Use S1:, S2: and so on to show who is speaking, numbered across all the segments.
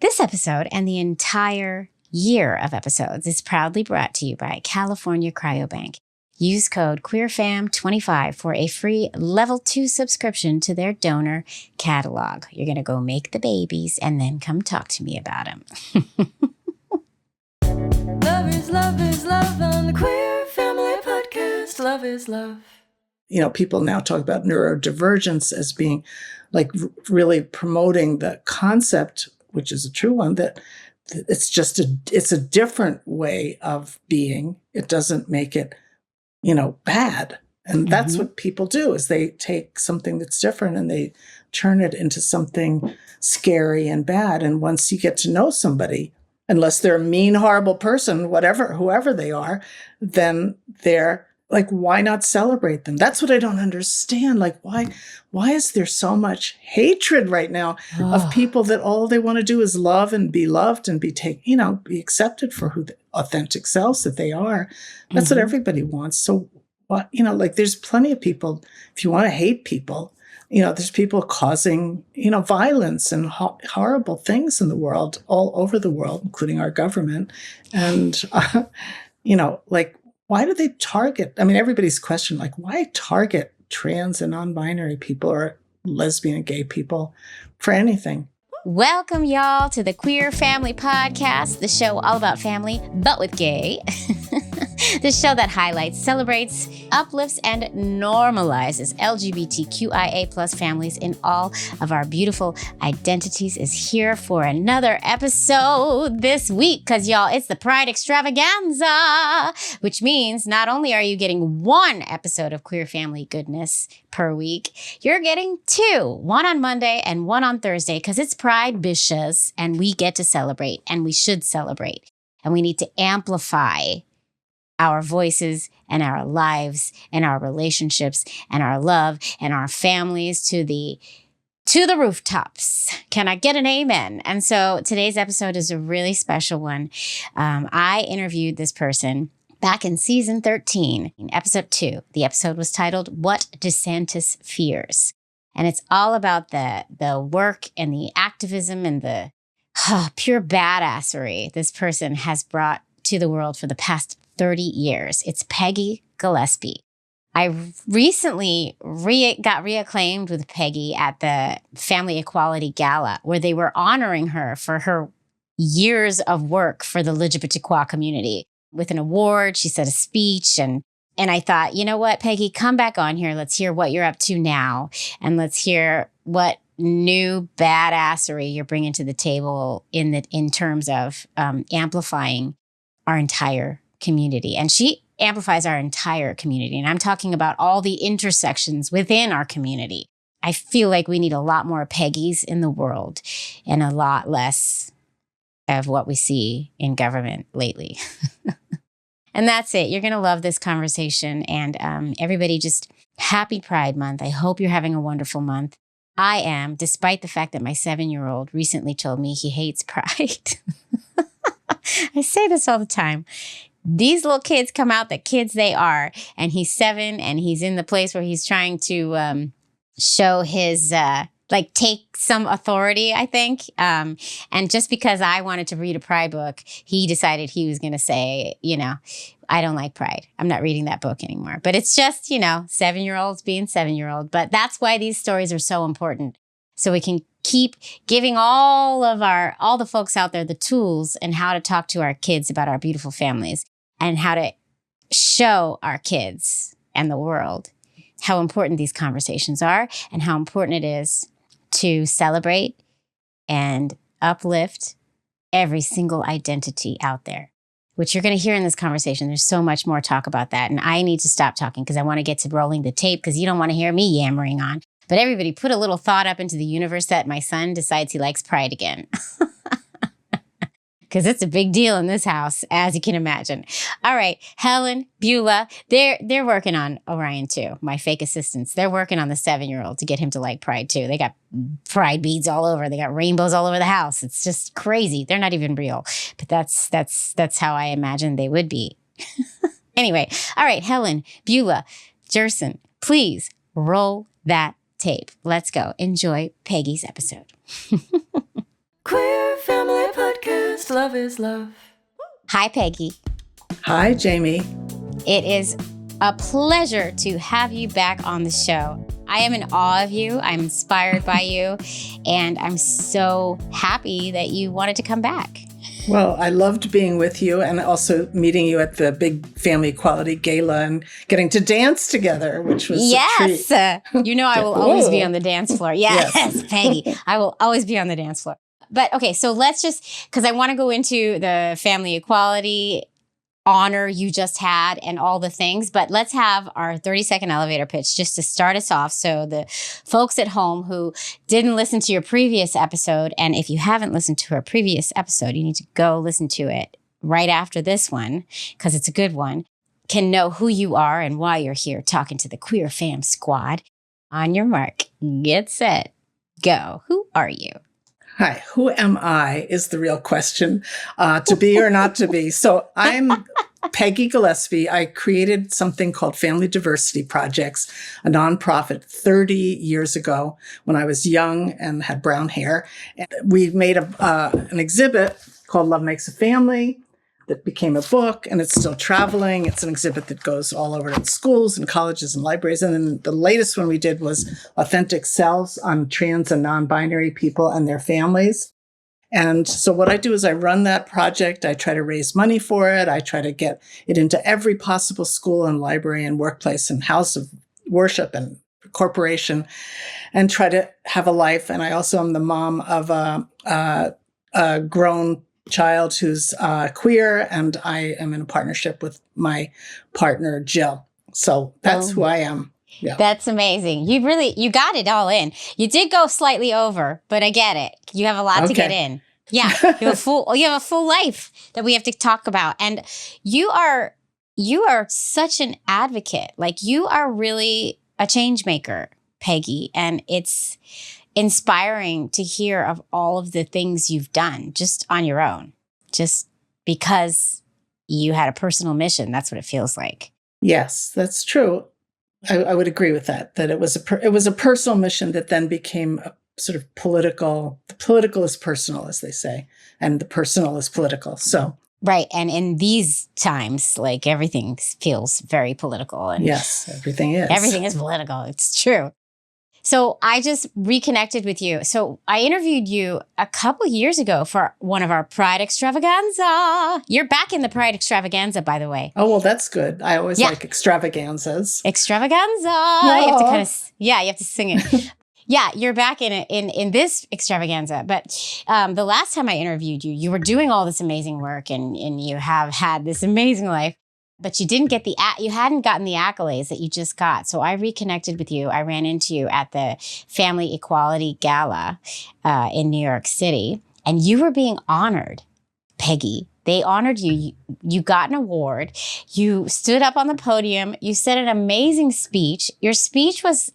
S1: This episode and the entire year of episodes is proudly brought to you by California Cryobank. Use code QueerFam25 for a free level 2 subscription to their donor catalog. You're going to go make the babies and then come talk to me about them.
S2: Love is love on the Queer Family Podcast. Love is love.
S3: You know, people now talk about neurodivergence as being like really promoting the concept, which is a true one, that it's a different way of being. It doesn't make it, bad. And that's what people do, is they take something that's different and they turn it into something scary and bad. And once you get to know somebody, unless they're a mean, horrible person, whoever they are, then they're like, why not celebrate them? That's what I don't understand. Like, why is there so much hatred right now of people that all they want to do is love and be loved and be be accepted for who the authentic selves that they are. That's what everybody wants. So what, there's plenty of people, if you want to hate people, there's people causing, violence and horrible things in the world, all over the world, including our government. And, why do they target? I mean, everybody's question, why target trans and non-binary people or lesbian and gay people for anything?
S1: Welcome, y'all, to the Queer Family Podcast, the show all about family, but with gay. The show that highlights, celebrates, uplifts, and normalizes LGBTQIA plus families in all of our beautiful identities is here for another episode this week. Because, y'all, it's the Pride Extravaganza, which means not only are you getting one episode of Queer Family goodness per week, you're getting two, one on Monday and one on Thursday, because it's Pride Bishes, and we get to celebrate, and we should celebrate, and we need to amplify our voices and our lives and our relationships and our love and our families to the rooftops. Can I get an amen? And so today's episode is a really special one. I interviewed this person back in season 13, in episode 2. The episode was titled, What DeSantis Fears. And it's all about the work and the activism and the pure badassery this person has brought to the world for the past 30 years. It's Peggy Gillespie. I recently got reacclaimed with Peggy at the Family Equality Gala, where they were honoring her for her years of work for the LGBTQIA community. With an award, she said a speech, and I thought, you know what, Peggy, come back on here. Let's hear what you're up to now, and let's hear what new badassery you're bringing to the table in terms of amplifying our entire community. And she amplifies our entire community. And I'm talking about all the intersections within our community. I feel like we need a lot more Peggies in the world and a lot less of what we see in government lately. And that's it. You're going to love this conversation. And everybody, just happy Pride Month. I hope you're having a wonderful month. I am, despite the fact that my 7-year-old recently told me he hates Pride. I say this all the time. These little kids come out the kids they are, and he's 7 and he's in the place where he's trying to show his, take some authority, I think. And just because I wanted to read a Pride book, he decided he was going to say, I don't like Pride. I'm not reading that book anymore. But it's just, 7-year-olds being 7-year-old. But that's why these stories are so important. So we can keep giving all the folks out there the tools and how to talk to our kids about our beautiful families and how to show our kids and the world how important these conversations are and how important it is to celebrate and uplift every single identity out there, which you're going to hear in this conversation. There's so much more talk about that. And I need to stop talking because I want to get to rolling the tape, because you don't want to hear me yammering on. But everybody put a little thought up into the universe that my son decides he likes Pride again. Because it's a big deal in this house, as you can imagine. All right, Helen, Beulah, they're working on Orion too, my fake assistants. They're working on the 7-year-old to get him to like Pride too. They got Pride beads all over. They got rainbows all over the house. It's just crazy. They're not even real, but that's how I imagine they would be. Anyway, all right, Helen, Beulah, Jerson, please roll that tape. Let's go. Enjoy Peggy's episode.
S2: Queer Family is love is love.
S1: Hi, Peggy.
S3: Hi, Jaimie.
S1: It is a pleasure to have you back on the show. I am in awe of you. I'm inspired by you. And I'm so happy that you wanted to come back.
S3: Well, I loved being with you and also meeting you at the big Family Equality Gala and getting to dance together, which was a treat.
S1: You know I will always be on the dance floor. Yes, Peggy. I will always be on the dance floor. But okay, so let's just, because I want to go into the family equality honor you just had and all the things, but let's have our 30-second elevator pitch just to start us off. So the folks at home who didn't listen to your previous episode, and if you haven't listened to our previous episode, you need to go listen to it right after this one, because it's a good one, can know who you are and why you're here talking to the Queer Fam Squad. On your mark, get set, go. Who are you?
S3: Hi, who am I is the real question, to be or not to be. So I'm Peggy Gillespie. I created something called Family Diversity Projects, a nonprofit 30 years ago when I was young and had brown hair. And we made an exhibit called Love Makes a Family that became a book, and it's still traveling. It's an exhibit that goes all over to schools and colleges and libraries. And then the latest one we did was Authentic Selves on trans and non-binary people and their families. And so what I do is I run that project. I try to raise money for it. I try to get it into every possible school and library and workplace and house of worship and corporation and try to have a life. And I also am the mom of a grown child who's queer, and I am in a partnership with my partner, Jill. So that's who I am. Yeah.
S1: That's amazing. You got it all in. You did go slightly over, but I get it. You have a lot to get in. Yeah. You have a full life that we have to talk about. And you are such an advocate. Like, you are really a change maker, Peggy. And it's inspiring to hear of all of the things you've done just on your own, just because you had a personal mission. That's what it feels like.
S3: Yes, that's true. I would agree with that it was a personal mission that then became a sort of political. The political is personal, as they say, and the personal is political. So
S1: right. And in these times, like, everything feels very political. And
S3: yes, everything is.
S1: Everything is political. It's true. So I just reconnected with you. So I interviewed you a couple years ago for one of our Pride Extravaganza. You're back in the Pride Extravaganza, by the way.
S3: Oh, well, that's good. I always like extravaganzas.
S1: Extravaganza.
S3: Oh.
S1: You have to kind of, you have to sing it. Yeah, you're back in this extravaganza. But the last time I interviewed you, you were doing all this amazing work and you have had this amazing life. But you didn't get you hadn't gotten the accolades that you just got. So I reconnected with you. I ran into you at the Family Equality Gala in New York City, and you were being honored, Peggy. They honored you. You got an award. You stood up on the podium. You said an amazing speech. Your speech was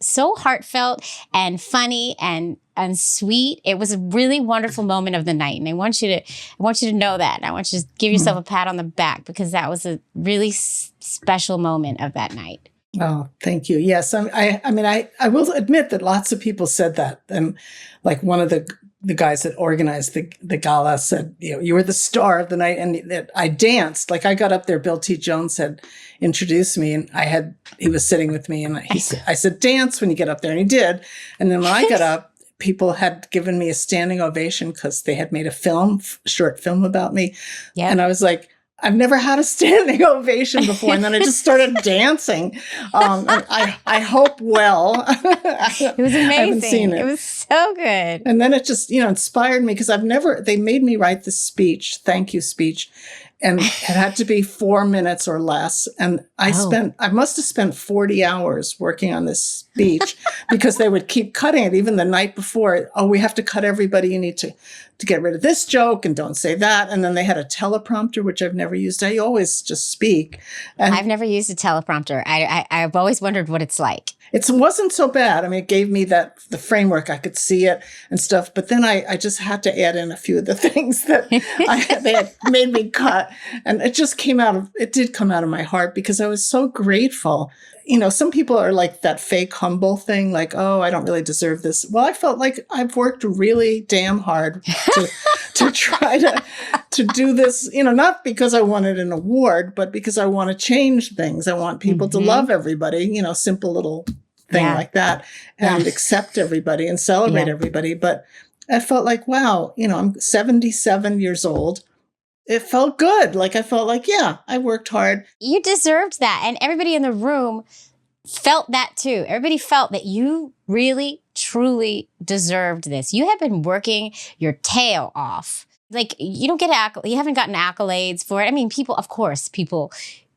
S1: so heartfelt and funny and sweet. It was a really wonderful moment of the night. And I want you to know that. And I want you to give yourself a pat on the back, because that was a really special moment of that night.
S3: Oh, thank you. Yes. I will admit that lots of people said that. And like one of the guys that organized the gala said, you were the star of the night, and that I danced. Like, I got up there, Bill T. Jones had introduced me, and he was sitting with me, and I said, dance when you get up there, and he did. And then when I got up, people had given me a standing ovation because they had made a short film about me. Yep. And I was like, I've never had a standing ovation before. And then I just started dancing. And I hope well.
S1: It was amazing. I haven't seen it. It was so good.
S3: And then it just, inspired me, because they made me write this speech, thank you speech. And it had to be 4 minutes or less. And I must have spent 40 hours working on this speech, because they would keep cutting it even the night before. Oh, we have to cut everybody. You need to get rid of this joke and don't say that. And then they had a teleprompter, which I've never used. I always just speak. And
S1: I've never used a teleprompter. I've always wondered what it's like.
S3: It wasn't so bad. I mean, it gave me the framework. I could see it and stuff. But then I just had to add in a few of the things that they had made me cut. And it did come out of my heart, because I was so grateful. Some people are like that fake humble thing, like, oh, I don't really deserve this. Well, I felt like I've worked really damn hard to try to do this, not because I wanted an award, but because I want to change things. I want people to love everybody, simple little thing like that, and accept everybody and celebrate everybody. But I felt like, wow, I'm 77 years old. It felt good. Like, I felt like, yeah, I worked hard.
S1: You deserved that. And everybody in the room felt that too. Everybody felt that you really, truly deserved this. You have been working your tail off. Like, you don't get you haven't gotten accolades for it. I mean, people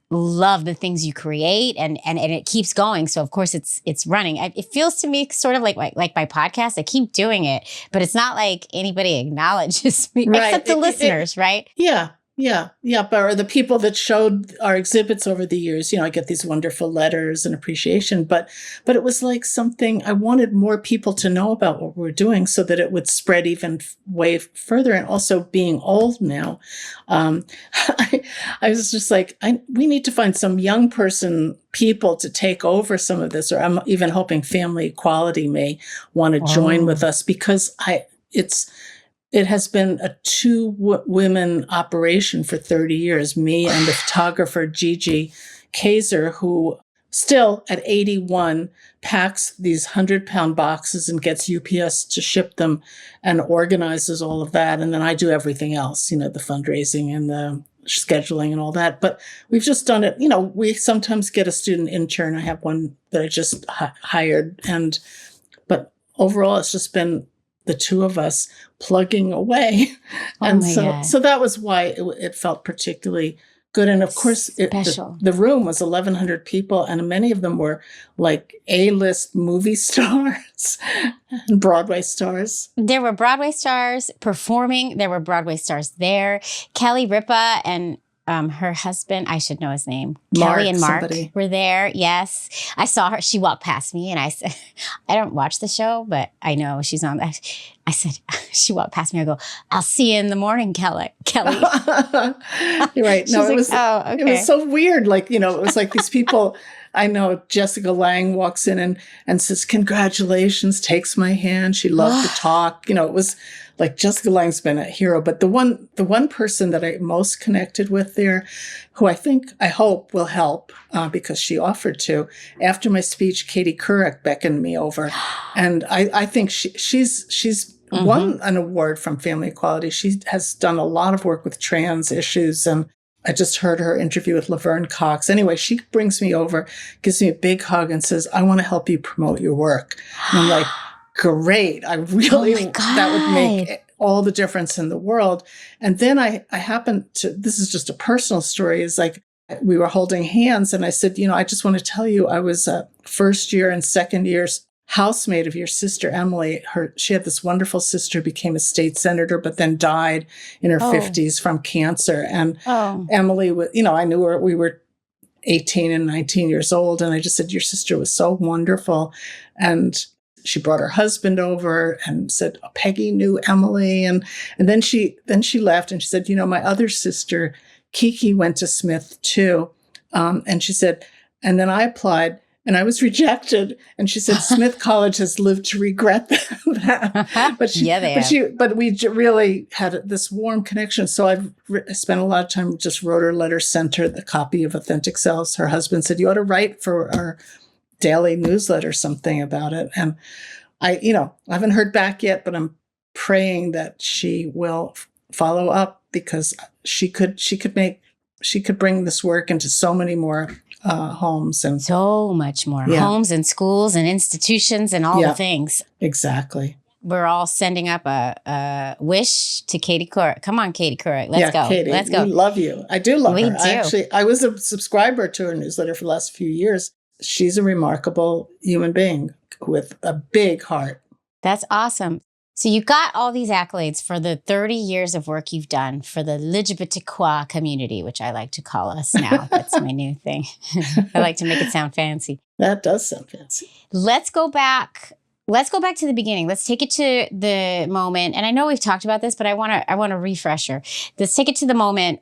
S1: love the things you create, and it keeps going. So of course it's running. It feels to me sort of like my podcast. I keep doing it, but it's not like anybody acknowledges me, except the listeners, right?
S3: Yeah. Or the people that showed our exhibits over the years, I get these wonderful letters and appreciation, but it was like something I wanted more people to know about what we're doing so that it would spread even way further. And also, being old now, I was just like, we need to find some young people to take over some of this, or I'm even hoping Family Equality may want to join with us, because it has been a two-women operation for 30 years. Me and the photographer, Gigi Kaiser, who still at 81 packs these 100-pound boxes and gets UPS to ship them and organizes all of that. And then I do everything else, the fundraising and the scheduling and all that. But we've just done it. We sometimes get a student intern. I have one that I just hired. But overall, it's just been the two of us plugging away. And so that was why it felt particularly good. And of course, the room was 1,100 people, and many of them were like A-list movie stars and Broadway stars.
S1: There were Broadway stars performing. There were Broadway stars there. Kelly Ripa and her husband, I should know his name. Kelly and Mark were there. Yes. I saw her. She walked past me and I said, I don't watch the show, but I know she's on that. I said, she walked past me. I go, I'll see you in the morning, Kelly.
S3: You're right. No, it was so weird. Like, it was like these people. I know Jessica Lange walks in and says, congratulations, takes my hand. She loved to talk. It was like Jessica Lange's been a hero. But the one person that I most connected with there, who I hope will help, because she offered to, after my speech, Katie Couric beckoned me over. And I think she's won an award from Family Equality. She has done a lot of work with trans issues, and I just heard her interview with Laverne Cox. Anyway, she brings me over, gives me a big hug, and says, I want to help you promote your work. And I'm like, great. I really, that would make all the difference in the world. And then I happened to, this is just a personal story, is like, we were holding hands, and I said, I just want to tell you, I was a first year and second year's housemate of your sister, Emily. She had this wonderful sister, became a state senator, but then died in her 50s from cancer. And Emily, I knew her, we were 18 and 19 years old. And I just said, your sister was so wonderful. And she brought her husband over and said, Peggy knew Emily. And then she left, and she said, my other sister, Kiki, went to Smith too. And she said, and then I applied, and I was rejected. And she said, Smith College has lived to regret that. But we really had this warm connection. So I spent a lot of time, just wrote her letter, sent her the copy of Authentic Selves. Her husband said, you ought to write for our daily newsletter something about it. And I haven't heard back yet, but I'm praying that she will follow up, because she could bring this work into so many more homes, and
S1: so much more homes and schools and institutions and all the things.
S3: Exactly.
S1: We're all sending up a wish to Katie Couric. Come on, Katie Couric. Let's go.
S3: Katie,
S1: let's go.
S3: We love you. I do love her.
S1: Do.
S3: I was a subscriber to her newsletter for the last few years. She's a remarkable human being with a big heart.
S1: That's awesome. So you got all these accolades for the 30 years of work you've done for the LGBTQIA community, which I like to call us now. That's my new thing. I like to make it sound fancy.
S3: That does sound fancy.
S1: Let's go back to the beginning. Let's take it to the moment. And I know we've talked about this, but I want a refresher. Let's take it to the moment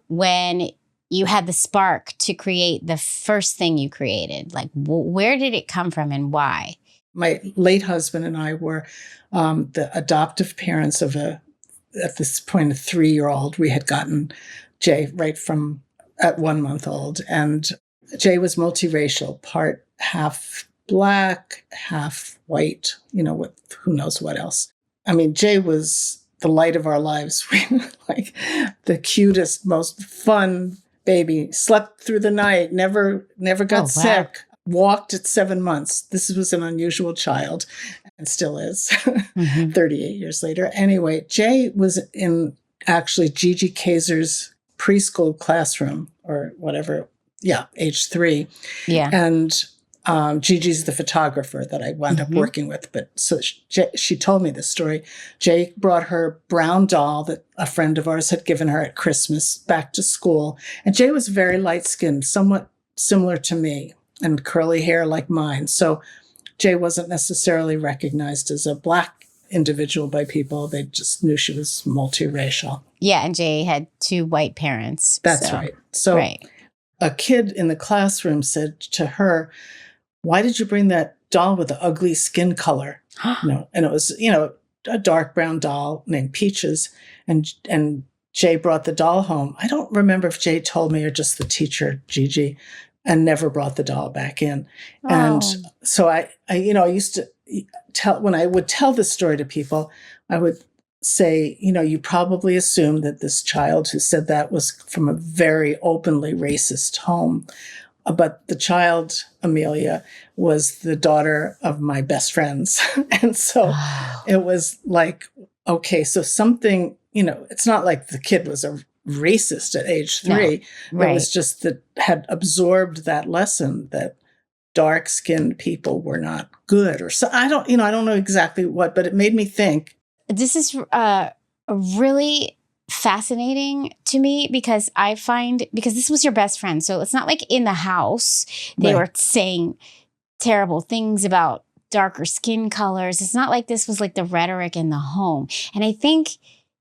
S1: when you had the spark to create the first thing you created. Like, where did it come from and why?
S3: My late husband and I were the adoptive parents of a at this point, a 3-year-old. We had gotten Jay right from at 1 month old. And Jay was multiracial, part half Black, half white, with who knows what else. I mean, Jay was the light of our lives. Like the cutest, most fun baby, slept through the night, never got sick, walked at 7 months. This was an unusual child and still is 38 years later. Anyway, Jay was in actually Gigi Kaiser's preschool classroom or whatever. Yeah, age 3. Yeah. And Gigi's the photographer that I wound up working with. But so she told me this story. Jay brought her brown doll that a friend of ours had given her at Christmas back to school. And Jay was very light-skinned, somewhat similar to me, and curly hair like mine. So Jay wasn't necessarily recognized as a Black individual by people. They just knew she was multiracial.
S1: Yeah, and Jay had 2 white parents.
S3: That's right. So a kid in the classroom said to her, "Why did you bring that doll with the ugly skin color?" And it was, a dark brown doll named Peaches. And Jay brought the doll home. I don't remember if Jay told me or just the teacher, Gigi, and never brought the doll back in. And so I used to tell, when I would tell this story to people, I would say, you probably assume that this child who said that was from a very openly racist home. But the child, Amelia, was the daughter of my best friends. And so it was like, okay, so something, it's not like the kid was a racist at age 3. No, It was just that had absorbed that lesson that dark-skinned people were not good. Or so I don't know exactly what, but it made me think.
S1: This is really fascinating to me because because this was your best friend. So it's not like in the house they were saying terrible things about darker skin colors. It's not like this was like the rhetoric in the home. And I think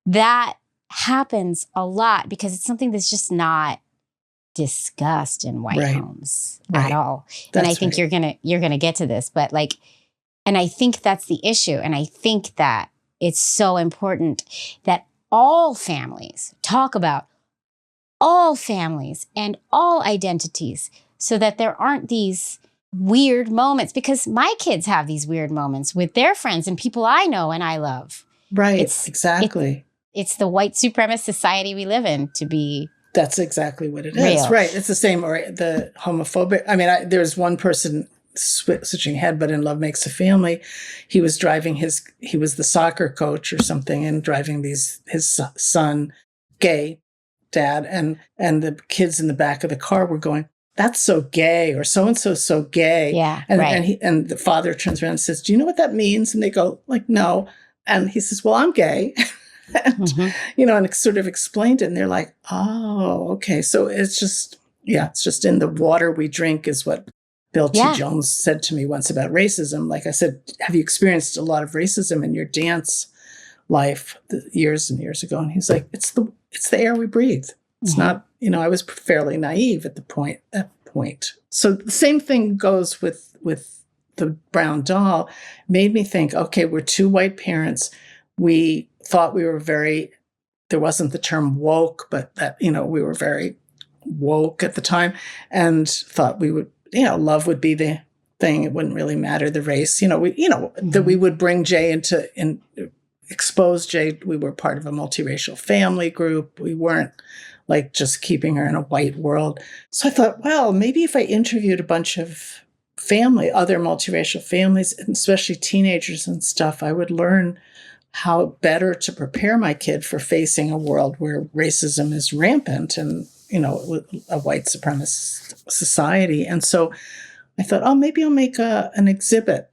S1: that happens a lot because it's something that's just not discussed in white homes at all. And I think you're gonna get to this, but and I think that's the issue. And I think that it's so important that all families talk about all families and all identities so that there aren't these weird moments, because my kids have these weird moments with their friends and people I know and I love.
S3: Right. Exactly.
S1: It's the white supremacist society we live in to be.
S3: That's exactly what it is. Right. It's the same, or the homophobic. I mean, there's one person switching head, but in Love Makes a Family, he was driving he was the soccer coach or something and driving his son, gay dad, and the kids in the back of the car were going, "That's so gay," or "So-and-so so gay."
S1: Yeah.
S3: And the father turns around and says, "Do you know what that means?" And they go "No." And he says, "Well, I'm gay." And, and it sort of explained it. And they're like, "Oh, okay." So it's just in the water we drink is what Bill T. Jones said to me once about racism. Like I said, have you experienced a lot of racism in your dance life years and years ago? And he's like, it's the air we breathe. It's not, I was fairly naive at that point. So the same thing goes with the brown doll. Made me think, okay, we're 2 white parents. We thought we were there wasn't the term woke, but that, we were very woke at the time and thought we would, love would be the thing. It wouldn't really matter the race. That we would bring Jay and expose Jay. We were part of a multiracial family group. We weren't like just keeping her in a white world. So I thought, well, maybe if I interviewed a bunch of other multiracial families, and especially teenagers and stuff, I would learn how better to prepare my kid for facing a world where racism is rampant and, a white supremacist society. And so I thought, oh, maybe I'll make an exhibit.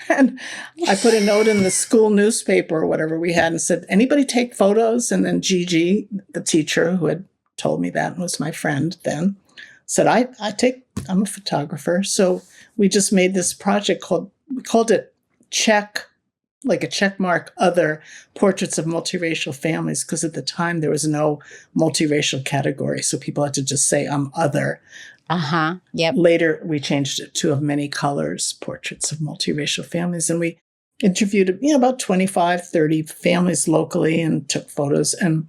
S3: And I put a note in the school newspaper or whatever we had and said, anybody take photos? And then Gigi, the teacher who had told me that and was my friend then, said, I'm a photographer. So we just made this project we called it Check, like a check mark, other portraits of multiracial families, because at the time there was no multiracial category. So people had to just say, I'm other.
S1: Yep.
S3: Later, we changed it to of many colors, portraits of multiracial families. And we interviewed, about 25, 30 families locally and took photos and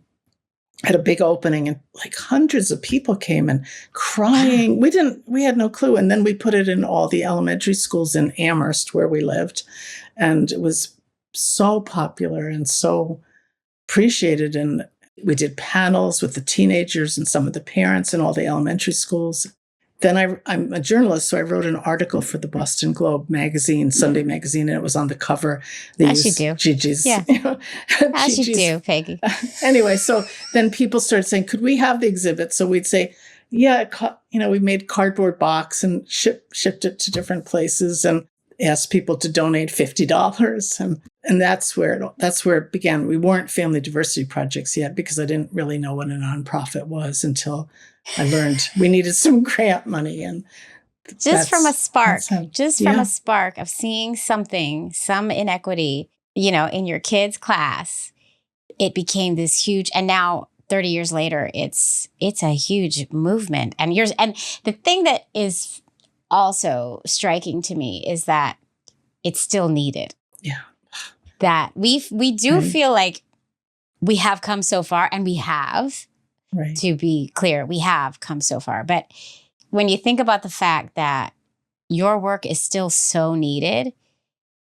S3: had a big opening, and like hundreds of people came and crying. We had no clue. And then we put it in all the elementary schools in Amherst where we lived. And it was so popular and so appreciated. And we did panels with the teenagers and some of the parents in all the elementary schools. Then I'm a journalist, so I wrote an article for the Boston Globe magazine, Sunday magazine, and it was on the cover.
S1: As you do.
S3: Gigi's.
S1: Yeah. As you do, Peggy.
S3: Anyway, so then people started saying, could we have the exhibit? So we'd say, yeah, we made cardboard box and shipped it to different places and asked people to donate $50. And that's where it began. We weren't Family Diversity Projects yet because I didn't really know what a nonprofit was until I learned we needed some grant money. And
S1: just from a spark of seeing some inequity, in your kids' class, it became this huge, and now 30 years later, it's a huge movement. And the thing that is also striking to me is that it's still needed.
S3: Yeah.
S1: That we do feel like we have come so far, and we have.
S3: Right.
S1: To be clear, we have come so far. But when you think about the fact that your work is still so needed,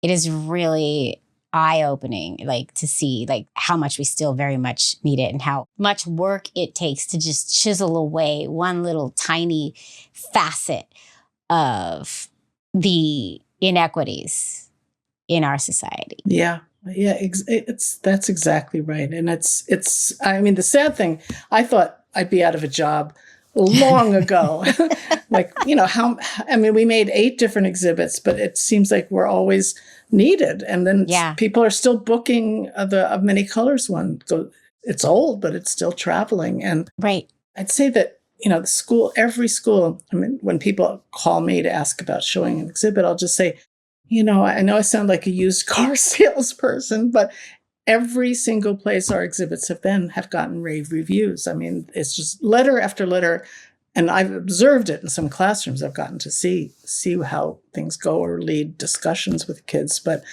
S1: it is really eye-opening, to see how much we still very much need it and how much work it takes to just chisel away one little tiny facet of the inequities in our society.
S3: Yeah. Yeah, that's exactly right. And the sad thing, I thought I'd be out of a job long ago. We made 8 different exhibits, but it seems like we're always needed. And then people are still booking the Many Colors one. It's old, but it's still traveling. And
S1: right.
S3: I'd say that, every school, when people call me to ask about showing an exhibit, I'll just say, I know I sound like a used car salesperson, but every single place our exhibits have gotten rave reviews. It's just letter after letter. And I've observed it in some classrooms. I've gotten to see how things go or lead discussions with kids. But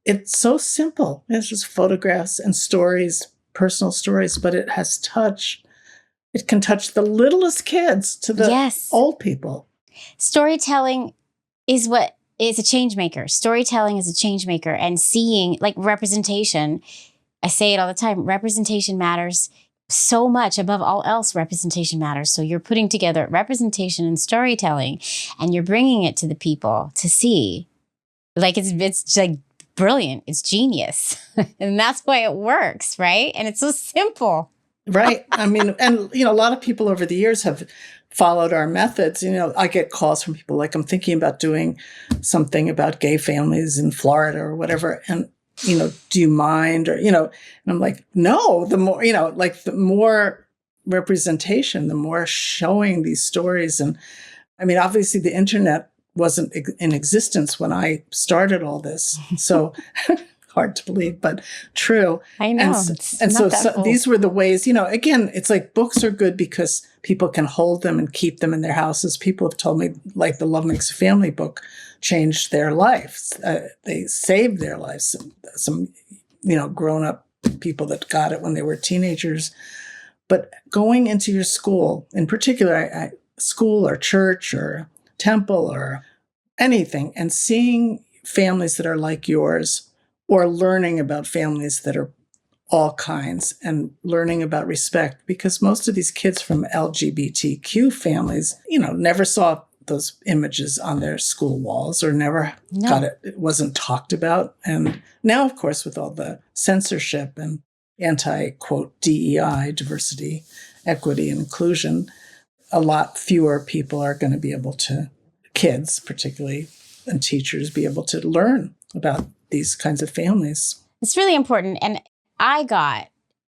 S3: it's so simple. It's just photographs and stories, personal stories, but it has touch. It can touch the littlest kids to the old people.
S1: Storytelling is a change maker. Storytelling is a change maker, and seeing representation. I say it all the time. Representation matters so much. Above all else, representation matters. So you're putting together representation and storytelling, and you're bringing it to the people to see. It's brilliant. It's genius. And that's why it works, right? And it's so simple.
S3: Right. And a lot of people over the years have followed our methods. I get calls from people I'm thinking about doing something about gay families in Florida or whatever. And, do you mind? Or, and I'm like, no, the more, the more representation, the more showing these stories. And obviously the internet wasn't in existence when I started all this. So hard to believe, but true.
S1: I know.
S3: And so these were the ways, again, it's like books are good because people can hold them and keep them in their houses. People have told me the Love Makes a Family book changed their lives. They saved their lives. Some grown up people that got it when they were teenagers. But going into your school, in particular, school or church or temple or anything, and seeing families that are like yours, or learning about families that are all kinds and learning about respect, because most of these kids from LGBTQ families, never saw those images on their school walls or never got it. It wasn't talked about. And now, of course, with all the censorship and anti-quote DEI, diversity, equity, and inclusion, a lot fewer people are going to be able to, kids particularly, and teachers, be able to learn about these kinds of families.
S1: It's really important. And I got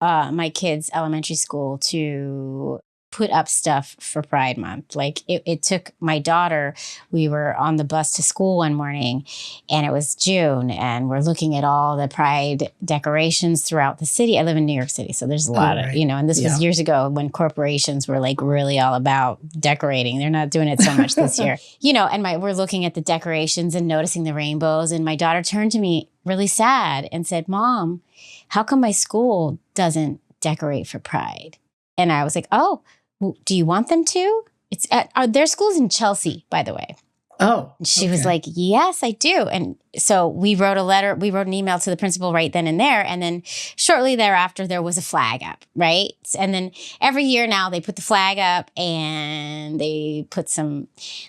S1: my kids' elementary school to put up stuff for Pride Month. Like it took my daughter, we were on the bus to school one morning and it was June and we're looking at all the Pride decorations throughout the city. I live in New York City, so there's a lot of, and this was years ago when corporations were like really all about decorating. They're not doing it so much this year, and we're looking at the decorations and noticing the rainbows. And my daughter turned to me really sad and said, "Mom, how come my school doesn't decorate for Pride?" And I was like, "Oh, well, do you want them to?" It's at their school's in Chelsea, by the way.
S3: Oh,
S1: and she was like, "Yes, I do." And so we wrote an email to the principal right then and there. And then shortly thereafter, there was a flag up, right? And then every year now they put the flag up and they put some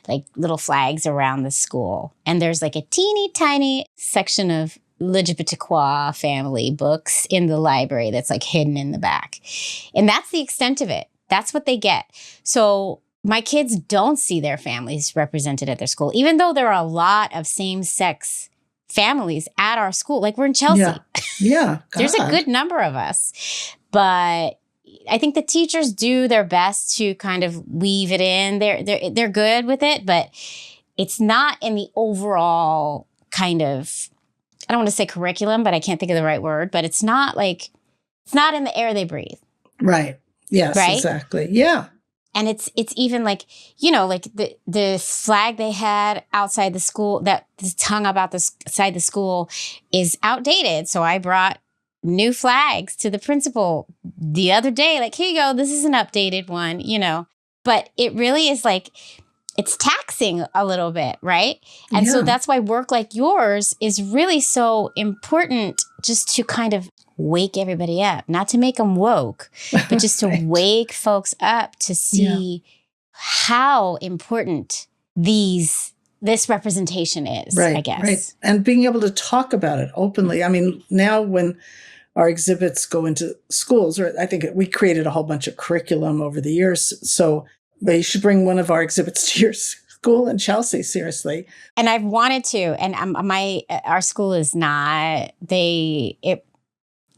S1: like little flags around the school. And there's like a teeny tiny section of LGBTQIA family books in the library that's like hidden in the back. And that's the extent of it. That's what they get. So my kids don't see their families represented at their school, even though there are a lot of same-sex families at our school. Like we're in Chelsea.
S3: Yeah.
S1: There's a good number of us. But I think the teachers do their best to kind of weave it in. They're good with it, but it's not in the overall kind of, I don't want to say curriculum, but I can't think of the right word, but it's not in the air they breathe.
S3: Right. Yes,
S1: right?
S3: Exactly. Yeah.
S1: And it's even like, like the flag they had outside the school that is hung up outside the school is outdated. So I brought new flags to the principal the other day. Like, here you go. This is an updated one, But it really is like, it's taxing a little bit, right? And so that's why work like yours is really so important, just to kind of wake everybody up, not to make them woke, but just to wake folks up to see how important this representation is, I guess.
S3: Right. And being able to talk about it openly. I mean, now when our exhibits go into schools, or I think we created a whole bunch of curriculum over the years. So you should bring one of our exhibits to your school in Chelsea, seriously.
S1: And I've wanted to, and our school is not,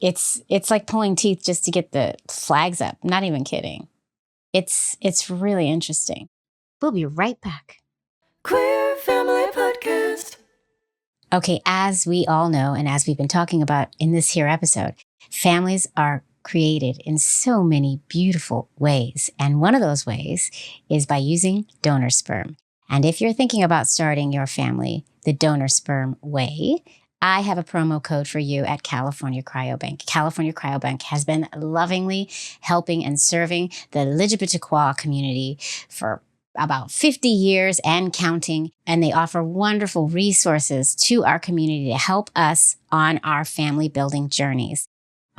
S1: it's like pulling teeth just to get the flags up. Not even kidding. It's really interesting. We'll be right back.
S2: Queer Family Podcast.
S1: Okay, as we all know, and as we've been talking about in this here episode, families are created in so many beautiful ways. And one of those ways is by using donor sperm. And if you're thinking about starting your family the donor sperm way, I have a promo code for you at California Cryobank. California Cryobank has been lovingly helping and serving the LGBTQIA community for about 50 years and counting. And they offer wonderful resources to our community to help us on our family building journeys.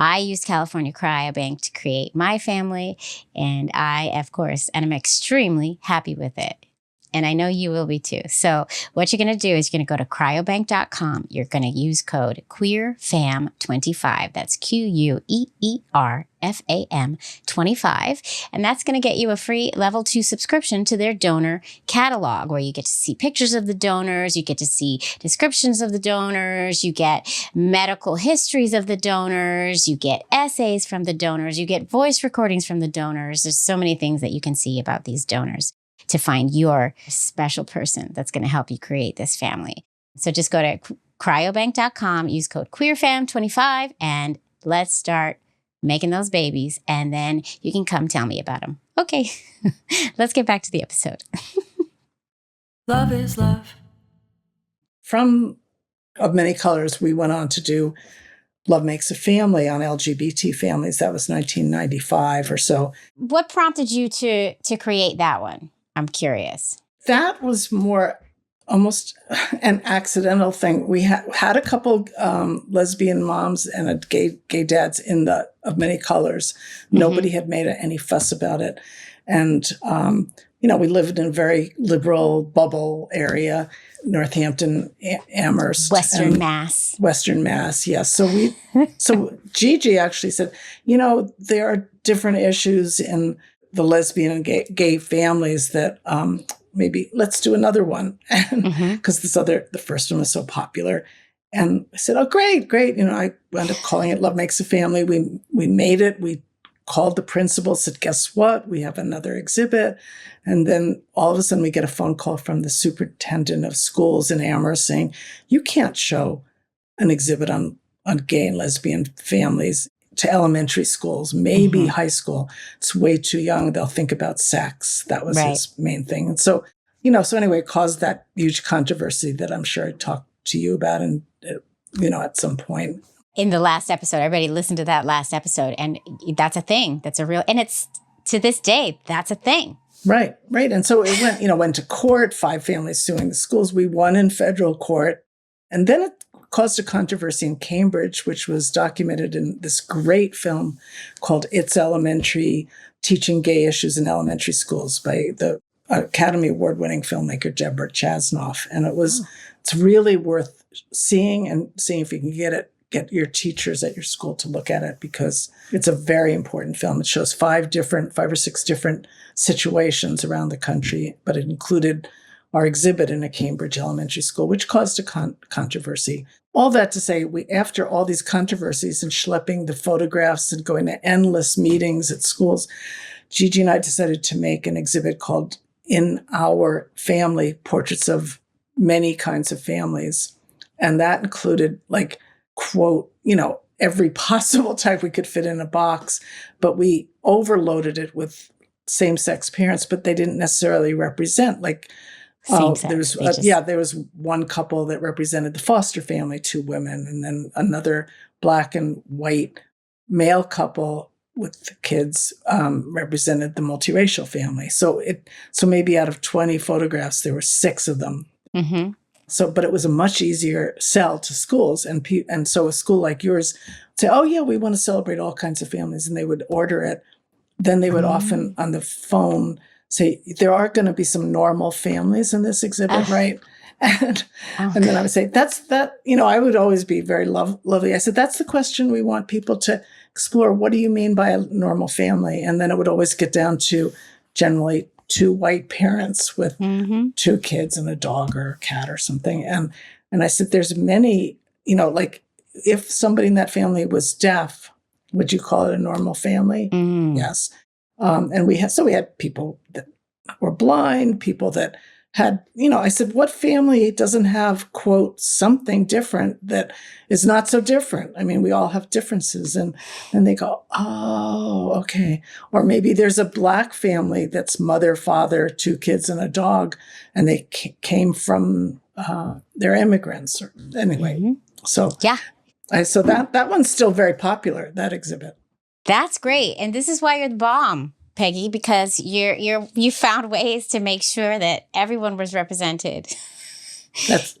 S1: I used California Cryobank to create my family, and I, of course, am extremely happy with it. And I know you will be too. So what you're going to do is you're going to go to cryobank.com. You're going to use code QueerFam25. That's QUEERFAM 25. And that's going to get you a free level 2 subscription to their donor catalog, where you get to see pictures of the donors. You get to see descriptions of the donors. You get medical histories of the donors. You get essays from the donors. You get voice recordings from the donors. There's so many things that you can see about these donors to find your special person that's going to help you create this family. So just go to cryobank.com, use code QueerFam25, and let's start making those babies. And then you can come tell me about them. Okay, let's get back to the episode.
S2: Love is love.
S3: From Of Many Colors, we went on to do Love Makes a Family on LGBT families. That was 1995 or so.
S1: What prompted you to create that one? I'm curious.
S3: That was more almost an accidental thing. We had a couple lesbian moms and a gay dads in the Of Many Colors. Nobody had made any fuss about it. And, we lived in a very liberal bubble area, Northampton, Amherst.
S1: Western Mass,
S3: yes. So Gigi actually said, there are different issues in the lesbian and gay families that maybe let's do another one. Because the first one was so popular. And I said, oh, great. I wound up calling it Love Makes a Family. We made it. We called the principal, said, guess what? We have another exhibit. And then all of a sudden we get a phone call from the superintendent of schools in Amherst saying, you can't show an exhibit on gay and lesbian families to elementary schools, maybe high school. It's way too young. They'll think about sex. That was his main thing. And so, so anyway, it caused that huge controversy that I'm sure I talked to you about and, at some point.
S1: In the last episode, everybody listened to that last episode, and that's a thing. That's a real, and it's to this day, that's a thing.
S3: Right. And so it went to court, 5 families suing the schools. We won in federal court. And then it caused a controversy in Cambridge, which was documented in this great film called It's Elementary, Teaching Gay Issues in Elementary Schools by the Academy Award-winning filmmaker Deborah Chasnoff. And it's really worth seeing if you can get your teachers at your school to look at it, because it's a very important film. It shows 5 or 6 different situations around the country, but it included our exhibit in a Cambridge elementary school, which caused a controversy. All that to say, after all these controversies and schlepping the photographs and going to endless meetings at schools, Gigi and I decided to make an exhibit called In Our Family, Portraits of Many Kinds of Families. And that included, quote, every possible type we could fit in a box, but we overloaded it with same-sex parents, but they didn't necessarily represent, there was one couple that represented the foster family, 2 women, and then another Black and white male couple with kids represented the multiracial family. So maybe out of 20 photographs, there were 6 of them.
S1: Mm-hmm.
S3: So, but it was a much easier sell to schools, and so a school like yours would say, "Oh yeah, we want to celebrate all kinds of families," and they would order it. Then they would often on the phone say, there are going to be some normal families in this exhibit, right? And then I would say, I would always be very lovely. I said, that's the question we want people to explore. What do you mean by a normal family? And then it would always get down to generally 2 white parents with 2 kids and a dog or a cat or something. And I said, there's many, if somebody in that family was deaf, would you call it a normal family? Yes. And we had people that were blind, people that had, I said, what family doesn't have, quote, something different that is not so different? I mean, we all have differences. And they go, oh, okay. Or maybe there's a Black family that's mother, father, 2 kids and a dog, and they came from, they're immigrants. Or, anyway, so yeah. So that one's still very popular, that exhibit.
S1: That's great. And this is why you're the bomb, Peggy, because you found ways to make sure that everyone was represented.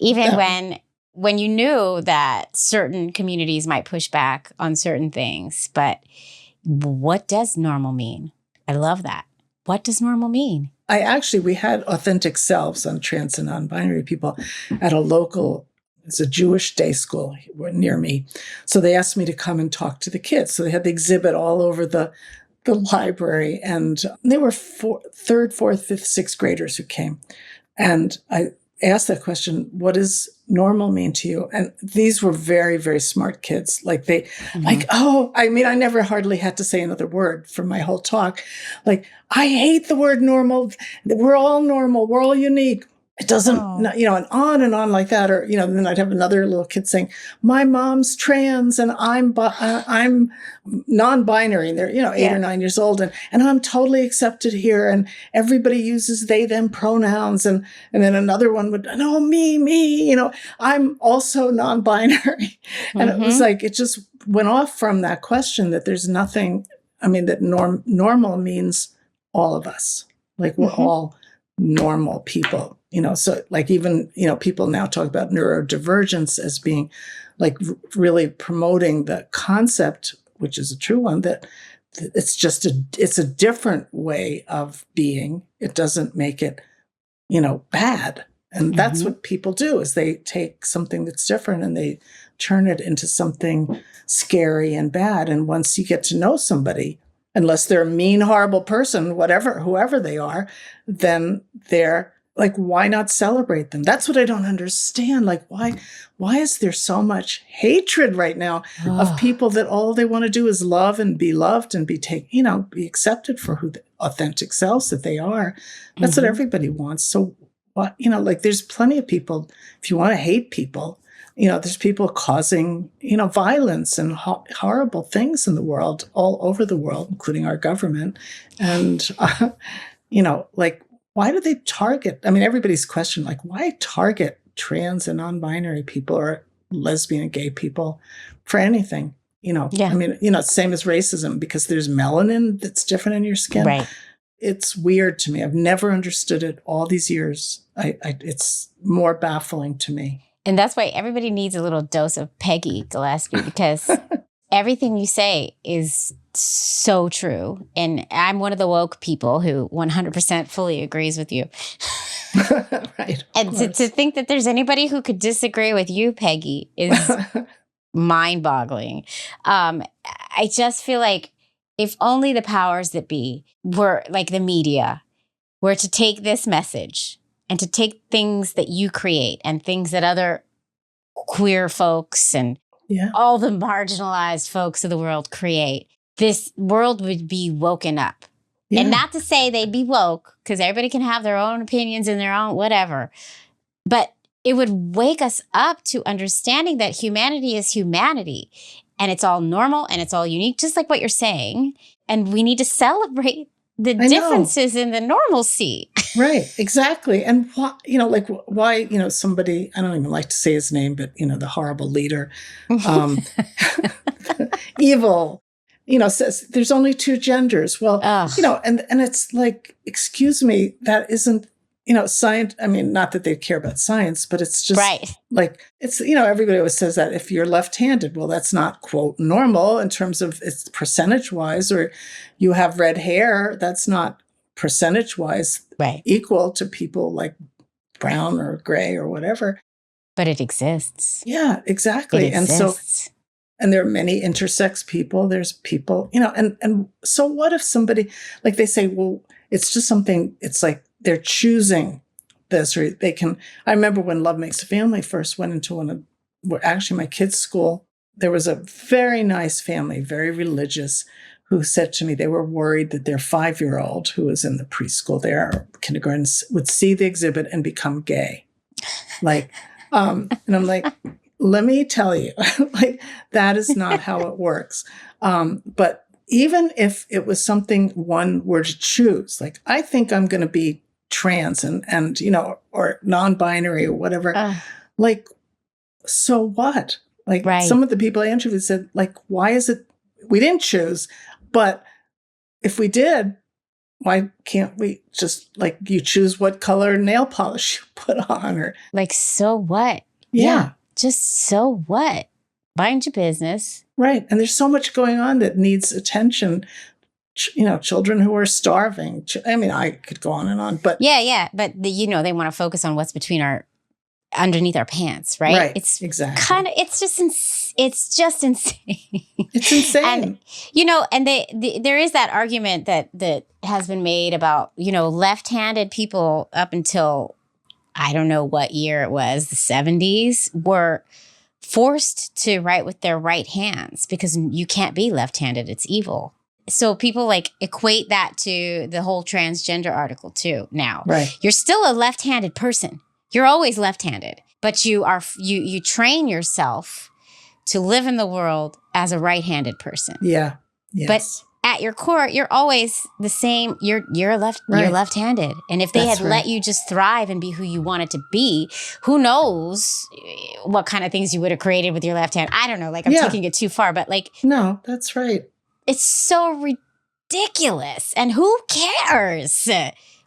S1: When you knew that certain communities might push back on certain things. But what does normal mean? I love that. What does normal mean?
S3: We had Authentic Selves on trans and non-binary people at a local, it's a Jewish day school near me. So they asked me to come and talk to the kids. So they had the exhibit all over the library, and they were 3rd, 4th, 5th, 6th graders who came. And I asked that question, what does normal mean to you? And these were very, very smart kids. I never hardly had to say another word for my whole talk. I hate the word normal. We're all normal. We're all unique. It doesn't, and on like that. Or, then I'd have another little kid saying, my mom's trans and I'm non-binary. And they're, 8 or 9 years old. And I'm totally accepted here. And everybody uses they, them pronouns. And then another one would, no, me, I'm also non-binary. And it was it just went off from that question that there's nothing, that normal means all of us. We're all normal people. So even, people now talk about neurodivergence as being really promoting the concept, which is a true one, that it's a different way of being. It doesn't make it, bad. And that's what people do, is they take something that's different and they turn it into something scary and bad. And once you get to know somebody, unless they're a mean, horrible person, whoever they are, then they're like, why not celebrate them? That's what I don't understand. Like, why is there so much hatred right now of people that all they want to do is love and be loved and be be accepted for who the authentic selves that they are. That's what everybody wants. So what, like, there's plenty of people, if you want to hate people, there's people causing, violence and horrible things in the world, all over the world, including our government. And, like, why do they target? I mean, everybody's question, like, why target trans and non-binary people or lesbian and gay people for anything? I mean, same as racism, because there's melanin that's different in your skin.
S1: Right.
S3: It's weird to me. I've never understood it all these years. It's more baffling to me.
S1: And that's why everybody needs a little dose of Peggy Gillespie, because everything you say is so true. And I'm one of the woke people who 100% fully agrees with you.
S3: Right.
S1: And to think that there's anybody who could disagree with you, Peggy, is mind-boggling. I just feel like if only the powers that be were, like the media, were to take this message and to take things that you create and things that other queer folks and all the marginalized folks of the world create, this world would be woken up. Yeah. And not to say they'd be woke, because everybody can have their own opinions and their own whatever. But it would wake us up to understanding that humanity is humanity. And it's all normal and it's all unique, just like what you're saying. And we need to celebrate the differences in the normalcy.
S3: Right, exactly. And why, somebody, I don't even like to say his name, but, the horrible leader, evil, says there's only two genders. Well, and it's like, excuse me, that isn't, science. I mean, not that they care about science, but it's just like, it's, everybody always says that if you're left-handed, well, that's not, quote, normal in terms of it's percentage-wise, or you have red hair, that's not percentage-wise equal to people like brown or gray or whatever.
S1: But it exists.
S3: Yeah, exactly. And there are many intersex people. There's people, and so what if somebody, like they say, well, it's just something, it's like they're choosing this, or they can. I remember when Love Makes a Family first went into actually my kids' school, there was a very nice family, very religious, who said to me they were worried that their 5-year-old, who was in the preschool there, or kindergarten, would see the exhibit and become gay. Like, and I'm like, let me tell you, like, that is not how it works. But even if it was something one were to choose, like, I think I'm going to be trans and or non-binary or whatever, like, so what? Like, some of the people I interviewed said, like, why is it we didn't choose? But if we did, why can't we just, like, you choose what color nail polish you put on, or like,
S1: so what? Yeah. Just so what? Mind your business. Right.
S3: And there's so much going on that needs attention. Children who are starving. I mean, I could go on and on, but
S1: but they want to focus on what's underneath our pants, right?
S3: Right.
S1: It's
S3: exactly.
S1: It's just insane.
S3: It's insane.
S1: And there is that argument that has been made about left-handed people up until I don't know what year it was, the 70s, were forced to write with their right hands because you can't be left-handed. It's evil. So people like equate that to the whole transgender article too now.
S3: Right.
S1: You're still a left-handed person. You're always left-handed, but you train yourself to live in the world as a right-handed person.
S3: Yeah. Yes.
S1: But at your core, you're always the same. You're left-handed. And if they had let you just thrive and be who you wanted to be, who knows what kind of things you would have created with your left hand. I don't know. Like, I'm taking it too far, but like,
S3: no, that's right.
S1: It's so ridiculous. And who cares?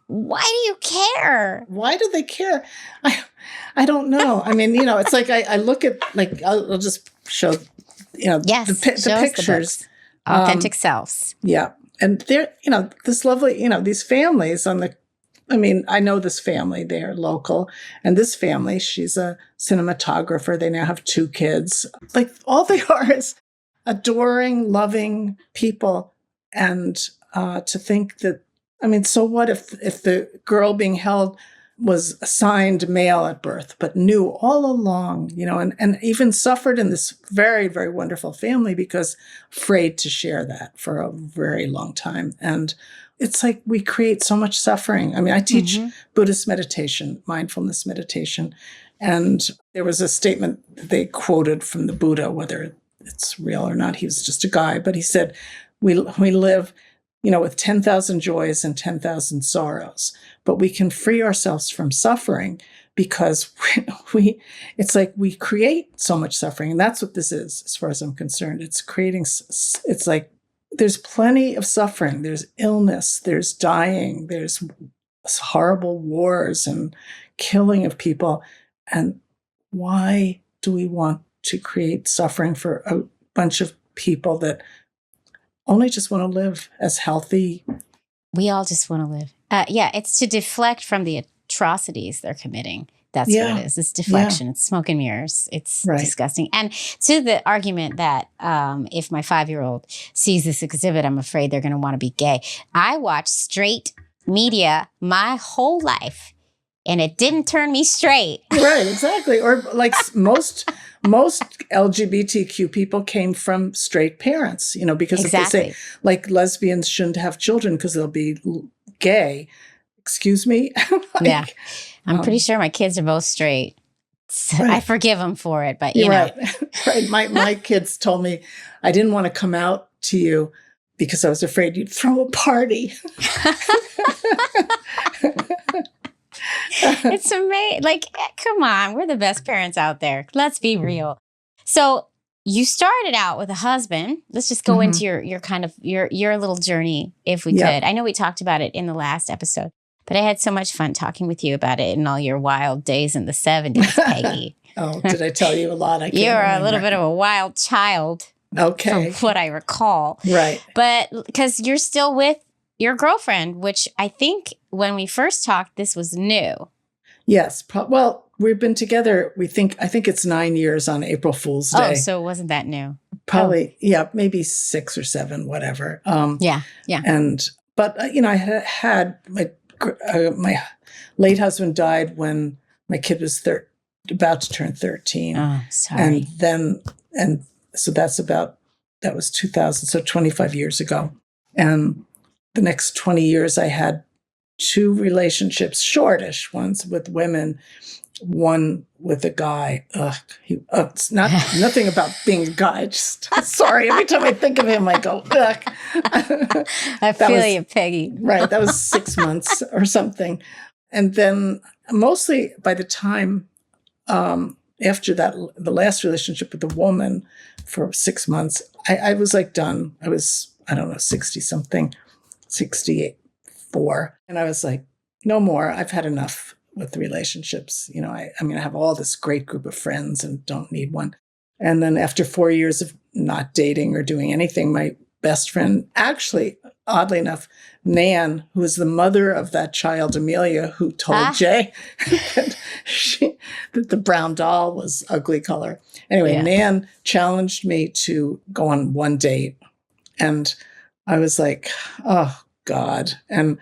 S1: Why do you care?
S3: Why do they care? I don't know. I mean, it's like I look at, like, I'll just show, the pictures.
S1: Authentic Selves.
S3: Yeah. And they're, this lovely, these families I know this family, they're local. And this family, she's a cinematographer. They now have 2 kids. Like, all they are is adoring, loving people. And to think that, so what if the girl being held was assigned male at birth, but knew all along, and even suffered in this very, very wonderful family because afraid to share that for a very long time. And it's like we create so much suffering. I mean, I teach Buddhist meditation, mindfulness meditation, and there was a statement that they quoted from the Buddha, whether it's real or not. He was just a guy, but he said, we live, with 10,000 joys and 10,000 sorrows, but we can free ourselves from suffering because it's like we create so much suffering. And that's what this is, as far as I'm concerned. It's like there's plenty of suffering. There's illness, there's dying, there's horrible wars and killing of people. And why do we want to create suffering for a bunch of people that only just want to live as healthy?
S1: We all just want to live. It's to deflect from the atrocities they're committing. That's what it is. It's deflection. It's smoke and mirrors. It's disgusting. And to the argument that if my 5-year-old sees this exhibit, I'm afraid they're going to want to be gay. I watched straight media my whole life, and it didn't turn me straight.
S3: Right, exactly. Or like most LGBTQ people came from straight parents, because if they say like lesbians shouldn't have children because they'll be gay. Excuse me?
S1: I'm pretty sure my kids are both straight. So I forgive them for it, but you know.
S3: Right. My kids told me I didn't want to come out to you because I was afraid you'd throw a party.
S1: It's amazing. Like, come on, we're the best parents out there. Let's be real. So you started out with a husband. Let's just go into your kind of your little journey, if we could. I know we talked about it in the last episode, but I had so much fun talking with you about it and all your wild days in the 70s, Peggy.
S3: Oh, did I tell you a lot?
S1: You're a little bit of a wild child.
S3: Okay.
S1: From what I recall.
S3: Right.
S1: But because you're still with your girlfriend, which I think when we first talked, this was new.
S3: Yes. Well, we've been together, I think it's 9 years on April Fool's Day.
S1: Oh, so it wasn't that new.
S3: Probably, maybe 6 or 7, whatever.
S1: Yeah.
S3: But I had my late husband died when my kid was about to turn 13.
S1: Oh, sorry.
S3: And so that was 2000, so 25 years ago. And the next 20 years, I had 2 relationships, shortish ones with women, one with a guy. It's nothing about being a guy. Just sorry. Every time I think of him, I go, ugh.
S1: I feel you, Peggy.
S3: Right. That was 6 months or something. And then mostly by the time after that, the last relationship with the woman for 6 months, I was like done. I was, 60-something. 64. And I was like, no more. I've had enough with relationships. I have all this great group of friends and don't need one. And then after 4 years of not dating or doing anything, my best friend, actually, oddly enough, Nan, who is the mother of that child, Amelia, who told Jay that the brown doll was ugly color. Anyway, Nan challenged me to go on one date. And I was like, oh, God. And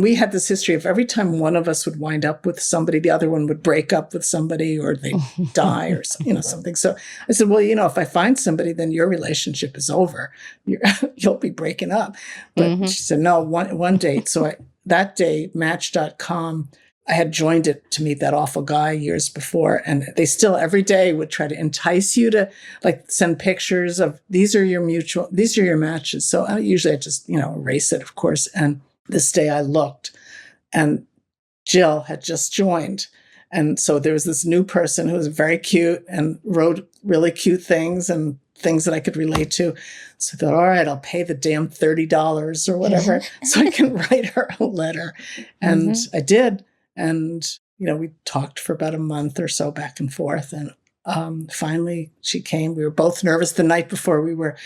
S3: we had this history of every time one of us would wind up with somebody, the other one would break up with somebody or they'd die or something. So I said, well, if I find somebody, then your relationship is over. You'll be breaking up. But she said, no, one date. So that day, Match.com, I had joined it to meet that awful guy years before. And they still every day would try to entice you to send pictures of these are your matches. So usually I just, erase it, of course. And this day I looked and Jill had just joined. And so there was this new person who was very cute and wrote really cute things and things that I could relate to. So I thought, all right, I'll pay the damn $30 or whatever so I can write her a letter. And I did. And, we talked for about a month or so back and forth. And finally she came. We were both nervous the night before. We were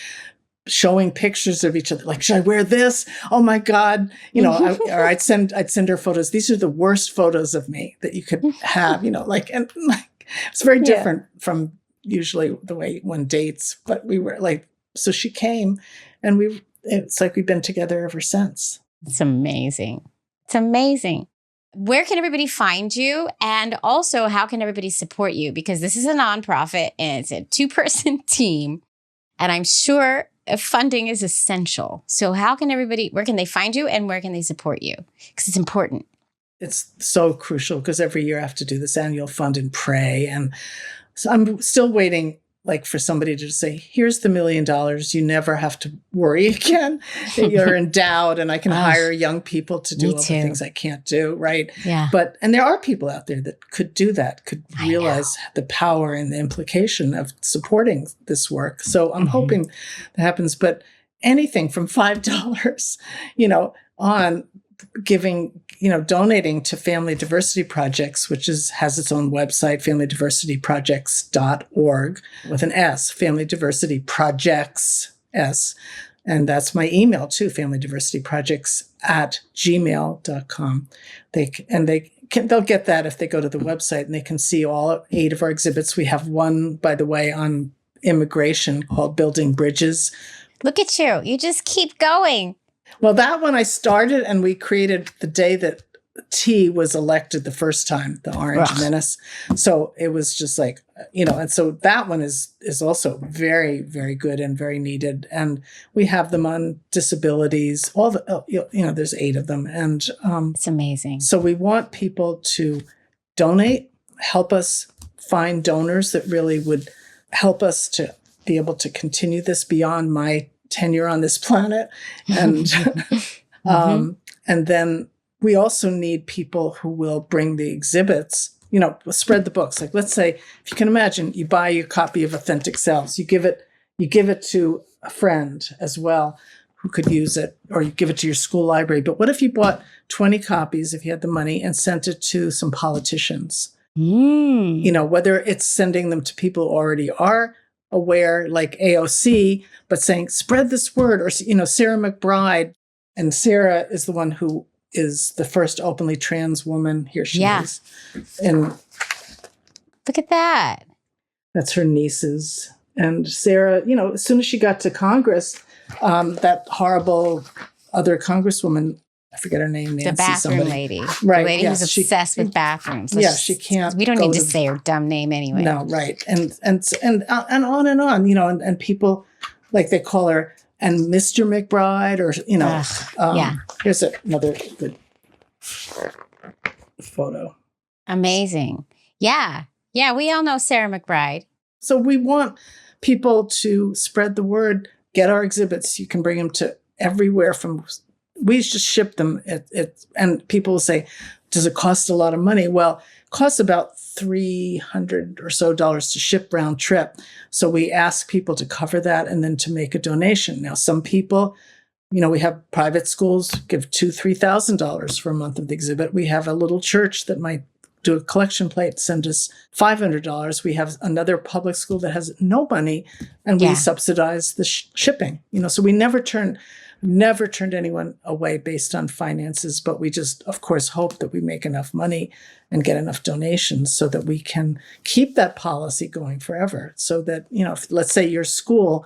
S3: showing pictures of each other. Like, should I wear this? Oh my God. Or I'd send her photos. These are the worst photos of me that you could have, it's very different from usually the way one dates, but we were so she came and it's like we've been together ever since.
S1: It's amazing. It's amazing. where can everybody find you? And also, how can everybody support you? Because this is a nonprofit and it's a 2-person team. And I'm sure funding is essential. So how can everybody, where can they find you and where can they support you? Because it's important.
S3: It's so crucial because every year I have to do this annual fund and pray. And so I'm still waiting for somebody to just say, here's the $1 million. You never have to worry again. You're endowed and I can hire young people to do all the things I can't do. Right.
S1: Yeah.
S3: And there are people out there that could do that, could realize the power and the implication of supporting this work. So I'm hoping that happens, but anything from $5, on giving, donating to Family Diversity Projects, which has its own website, familydiversityprojects.org with an S, Family Diversity Projects, S. And that's my email too, familydiversityprojects@gmail.com. They'll get that if they go to the website and they can see all 8 of our exhibits. We have one, by the way, on immigration called Building Bridges.
S1: Look at you. You just keep going.
S3: Well, that one I started and we created the day that T was elected the first time, the Orange Menace. So it was just and so that one is also very, very good and very needed. And we have them on disabilities, there's 8 of them. And
S1: it's amazing.
S3: So we want people to donate, help us find donors that really would help us to be able to continue this beyond my tenure on this planet. And and then we also need people who will bring the exhibits, spread the books. Let's say, if you can imagine, you buy your copy of Authentic Selves, you give it to a friend as well who could use it, or you give it to your school library. But what if you bought 20 copies, if you had the money, and sent it to some politicians? Whether it's sending them to people who already are aware, like AOC, but saying, spread this word, or, Sarah McBride. And Sarah is the one who is the first openly trans woman. Here she is. And
S1: look at that.
S3: That's her nieces. And Sarah, as soon as she got to Congress, that horrible other congresswoman, I forget her name, Nancy,
S1: the bathroom
S3: somebody.
S1: lady.
S3: Right.
S1: The lady who's obsessed with bathrooms.
S3: She can't.
S1: We don't need to say her dumb name anyway.
S3: No, right. And on and on, and people, they call her, and Mr. McBride, or, here's another good photo.
S1: Amazing. Yeah. Yeah, we all know Sarah McBride.
S3: So we want people to spread the word, get our exhibits. You can bring them to everywhere we just ship them. And people will say, does it cost a lot of money? Well, it costs about $300 or so to ship round trip. So we ask people to cover that and then to make a donation. Now, some people, we have private schools give $2,000, $3,000 for a month of the exhibit. We have a little church that might do a collection plate, send us $500. We have another public school that has no money, and we subsidize the shipping. So we never turned anyone away based on finances, but we just, of course, hope that we make enough money and get enough donations so that we can keep that policy going forever. So that, if, let's say your school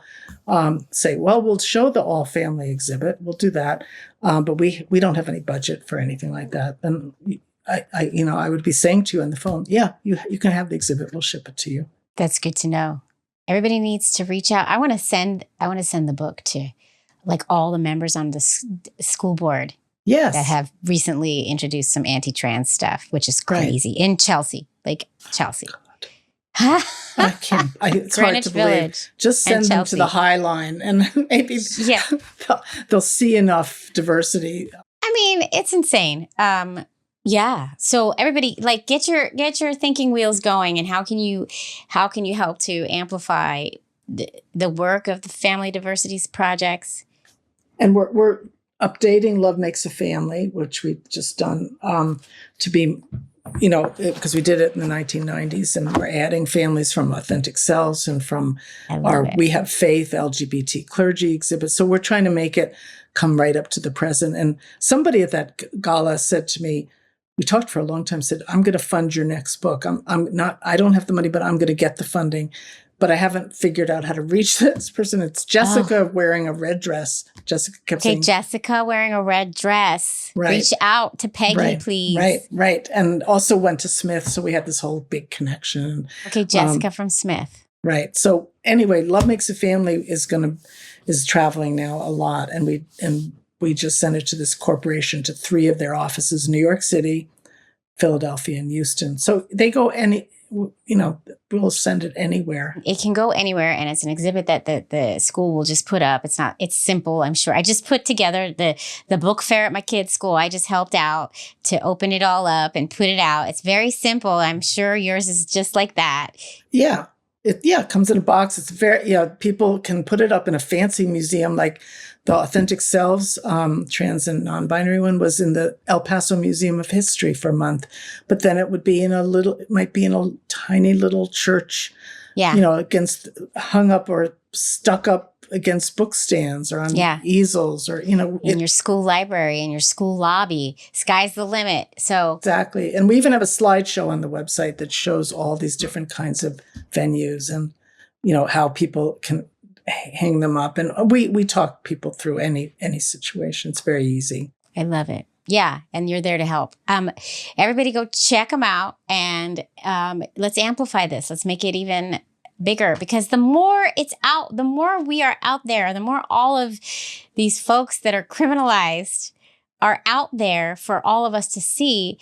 S3: say, well, we'll show the all family exhibit, we'll do that. But we don't have any budget for anything like that. Then I would be saying to you on the phone, you can have the exhibit. We'll ship it to you.
S1: That's good to know. Everybody needs to reach out. I want to send the book to all the members on the school board that have recently introduced some anti-trans stuff, which is crazy in Chelsea, Chelsea.
S3: I can't. It's hard to believe. Just send them to the High Line, and maybe they'll see enough diversity.
S1: I mean, it's insane. So everybody, get your thinking wheels going, and how can you help to amplify the work of the Family Diversity Projects?
S3: And we're updating Love Makes a Family, which we've just done to be, because we did it in the 1990s, and we're adding families from Authentic Selves and from We Have Faith LGBT clergy exhibit. So we're trying to make it come right up to the present. And somebody at that gala said to me, we talked for a long time, said, I'm going to fund your next book. I don't have the money, but I'm going to get the funding. but I haven't figured out how to reach this person. It's Jessica wearing a red dress. Jessica kept saying,
S1: Jessica wearing a red dress.
S3: Right.
S1: Reach out to Peggy, please.
S3: Right. And also went to Smith. So we had this whole big connection.
S1: Okay, Jessica from Smith.
S3: Right. So anyway, Love Makes a Family is traveling now a lot. And we just sent it to this corporation, to 3 of their offices, New York City, Philadelphia, and Houston. So they go we'll send it anywhere.
S1: It can go anywhere, and it's an exhibit that the school will just put up. It's simple, I'm sure. I just put together the book fair at my kids' school. I just helped out to open it all up and put it out. It's very simple. I'm sure yours is just like that.
S3: Yeah. It comes in a box. It's very, people can put it up in a fancy museum, like the Authentic Selves, trans and non-binary one was in the El Paso Museum of History for a month. But then it might be in a tiny little church, hung up or stuck up against book stands or on easels or,
S1: in your school library, in your school lobby. Sky's the limit. So
S3: exactly. And we even have a slideshow on the website that shows all these different kinds of venues and, how people can hang them up. And we talk people through any situation. It's very easy.
S1: I love it. Yeah. And you're there to help. Everybody go check them out, and let's amplify this. Let's make it even bigger, because the more it's out, the more we are out there, the more all of these folks that are criminalized are out there for all of us to see,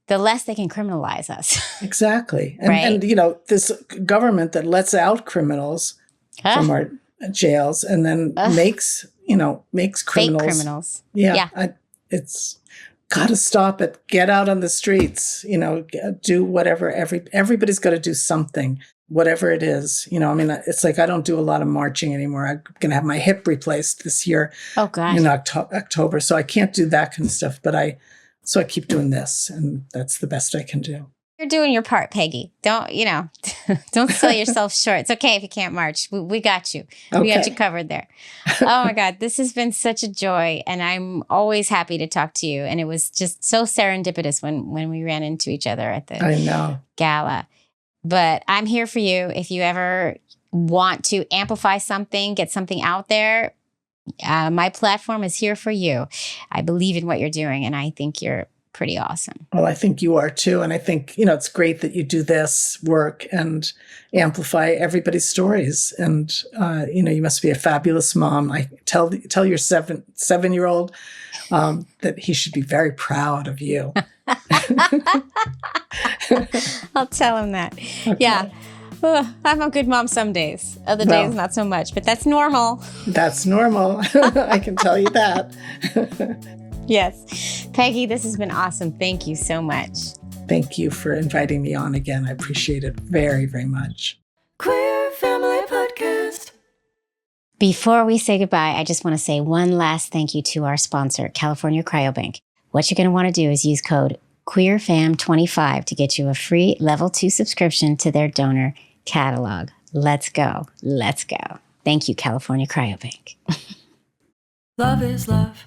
S1: the less they can criminalize us.
S3: Exactly. And,
S1: right?
S3: and this government that lets out criminals from our jails and then makes criminals.
S1: Fake criminals.
S3: Yeah. It's got to stop it. Get out on the streets, do whatever. Everybody's got to do something. Whatever it is, it's like I don't do a lot of marching anymore. I'm going to have my hip replaced this year in October. So I can't do that kind of stuff, but I keep doing this, and that's the best I can do.
S1: You're doing your part, Peggy. Don't sell yourself short. It's okay if you can't march. We got you. Okay. We got you covered there. Oh my God. This has been such a joy, and I'm always happy to talk to you. And it was just so serendipitous when we ran into each other at the gala. But I'm here for you. If you ever want to amplify something, get something out there, my platform is here for you. I believe in what you're doing, and I think you're pretty awesome.
S3: Well, I think you are too. And I think, it's great that you do this work and amplify everybody's stories. And, you must be a fabulous mom. I tell your 7-year-old that he should be very proud of you.
S1: I'll tell him that. Okay. Yeah. I'm a good mom some days. Other days, not so much. But that's normal.
S3: That's normal. I can tell you that.
S1: Yes. Peggy, this has been awesome. Thank you so much.
S3: Thank you for inviting me on again. I appreciate it very, very much.
S2: Queer Family Podcast.
S1: Before we say goodbye, I just want to say one last thank you to our sponsor, California Cryobank. What you're going to want to do is use code QueerFam25 to get you a free level 2 subscription to their donor catalog. Let's go. Let's go. Thank you, California Cryobank.
S2: Love is love.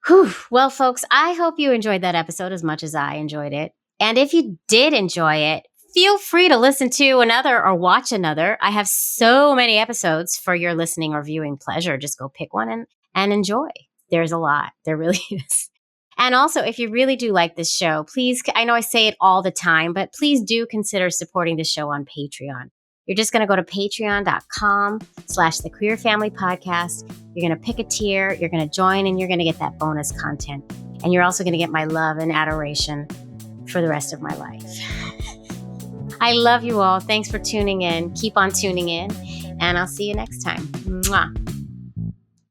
S1: Whew. Well, folks, I hope you enjoyed that episode as much as I enjoyed it. And if you did enjoy it, feel free to listen to another or watch another. I have so many episodes for your listening or viewing pleasure. Just go pick one and enjoy. There's a lot. There really is. And also, if you really do like this show, please, I know I say it all the time, but please do consider supporting the show on Patreon. You're just going to go to patreon.com/The Queer Family Podcast. You're going to pick a tier, you're going to join, and you're going to get that bonus content. And you're also going to get my love and adoration for the rest of my life. I love you all. Thanks for tuning in. Keep on tuning in, and I'll see you next time. Mwah.